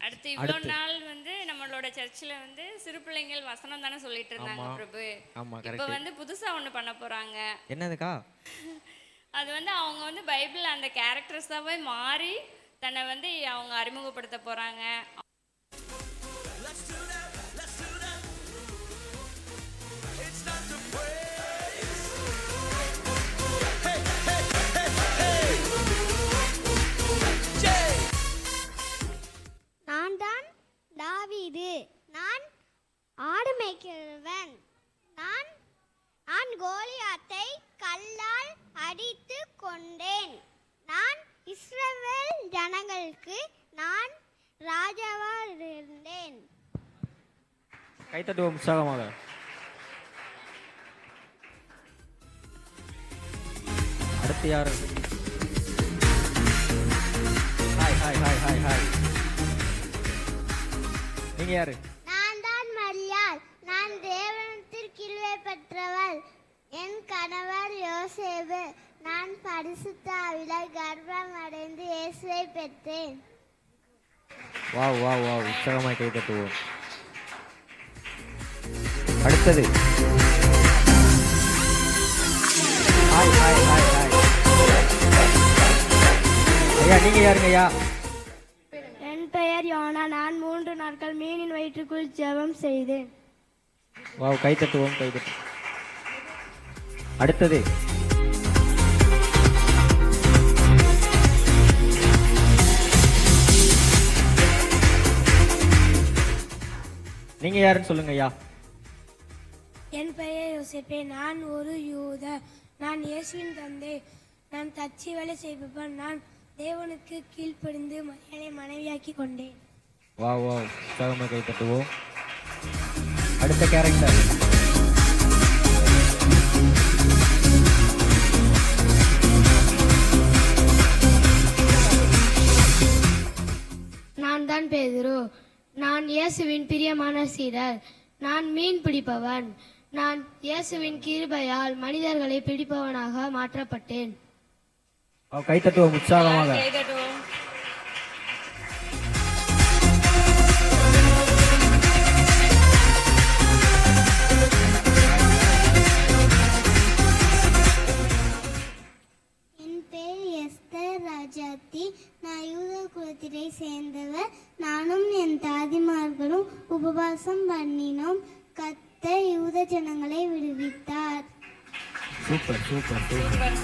அடுத்து இவ்வளோ நாள் வந்து நம்மளோட சர்ச்சில் வந்து சிறு பிள்ளைங்கள் வசனம் தானே சொல்லிட்டு இருந்தாங்க பிரபு. இப்போ வந்து புதுசா ஒன்று பண்ண போறாங்க. என்னதுக்கா? அது வந்து அவங்க வந்து பைபிள் அந்த கேரக்டர்ஸாவே மாறி தன்னை வந்து அவங்க அறிமுகப்படுத்த போறாங்க. நான் தான் தாவீது, நான் ஆடு மேய்க்கிறவன். நான் நான் கோலியாத்தை கல்லால் அடித்து கொண்டேன். நான் இஸ்ரவேல் ஜனங்களுக்கு நான் ராஜாவாக இருந்தேன். கைத்தட்டுவோம் உற்சாகமாக. அடுத்து யாரு? Hi hi hi hi hi. நீங்க யாரு? நான் தான் மரியாள். நான் தேவனத்தில் கிருபை பெற்றவள். என் கணவர் யோசேப்பு. நான் பரிசுத்த ஆவியால் கர்ப்பம் அடைந்து இயேசுவை பெற்றேன். வாவ் வாவ் வாவ், உற்சாகமாய் கைத்தட்டுவோம். அடுத்தது ஹாய் ஹாய் ஹாய் ஹாய். ஐயா நீங்க யாருங்க ஐயா? என் பெயர் யோனா. நான் 3 நாட்கள் மீனின் வயிற்றுக்குள் ஜெபம் செய்தேன். வாவ், கைத்தட்டுவோம் கைத்தட்டு. அடுத்தது நீங்க யாருன்னு சொல்லுங்க ஐயா. என் பெயர் யோசேப்பே. நான் ஒரு யூத. நான் இயேசுவின் தந்தை. நான் தச்சு வேலை செய்பவன். நான் தேவனுக்கு கீழ்ப்படிந்து மரியாதை மனைவியாக்கி கொண்டேன். வா வா, உற்சாகமாக கைத்தட்டுவோம். அடுத்த கேரக்டர் நான் தான் பேதுரு. நான் இயேசுவின் பிரியமான சீடர். நான் மீன் பிடிப்பவன். நான் இயேசுவின் கிருபையால் மனிதர்களை பிடிப்பவனாக மாற்றப்பட்டேன். கைத்தட்டுவோம் உற்சாகமாக. என் பேர் எஸ்தர் ராஜாத்தி. நான் யூத குலத்திலே சேர்ந்தவர். நானும் என் தாதிமார்களும் உபவாசம் பண்ணினோம். கர்த்தர் யூத ஜனங்களை விடுவித்தார். Super super super.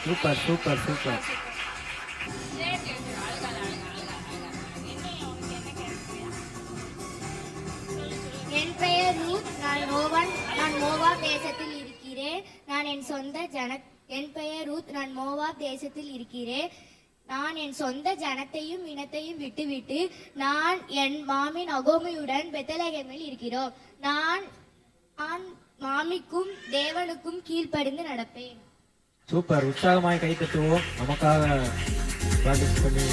Super super super. என் பெயர் ரூத். நான் மோவாப் தேசத்தில் இருக்கிறேன். என் பெயர் ரூத். நான் மோவாப் தேசத்தில் இருக்கிறேன். நான் என் சொந்த ஜனத்தையும் இனத்தையும் விட்டுவிட்டு நான் என் மாமி நகோமியுடன் பெத்லகேமில் இருக்கிறோம். நான் மாமிக்கும் தேவனுக்கும் கீழ்ப்படிந்து நடப்பேன். சூப்பர், உற்சாகமாய் கைத்தட்டுவோம். நமக்காக பிராக்டிஸ் பண்ணி.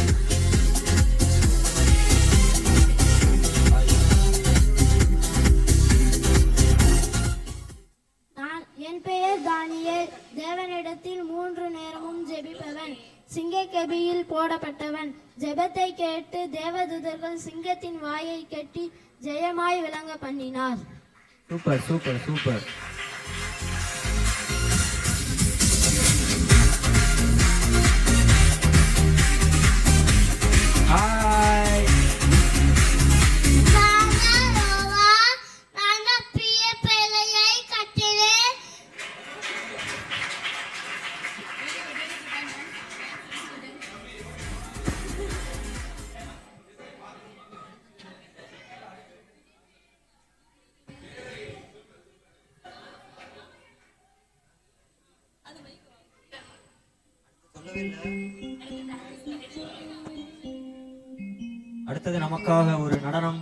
என் பெயர் தானியேல். தேவனிடத்தில் 3 நேரமும் ஜெபிப்பவன். சிங்கக்கெபியில் போடப்பட்டவன். ஜெபத்தை கேட்டு தேவதூதர்கள் சிங்கத்தின் வாயை கட்டி ஜெயமாய் விளங்க பண்ணினார். Super super super. ஹாய். அடுத்தது நமக்காக ஒரு நடனம்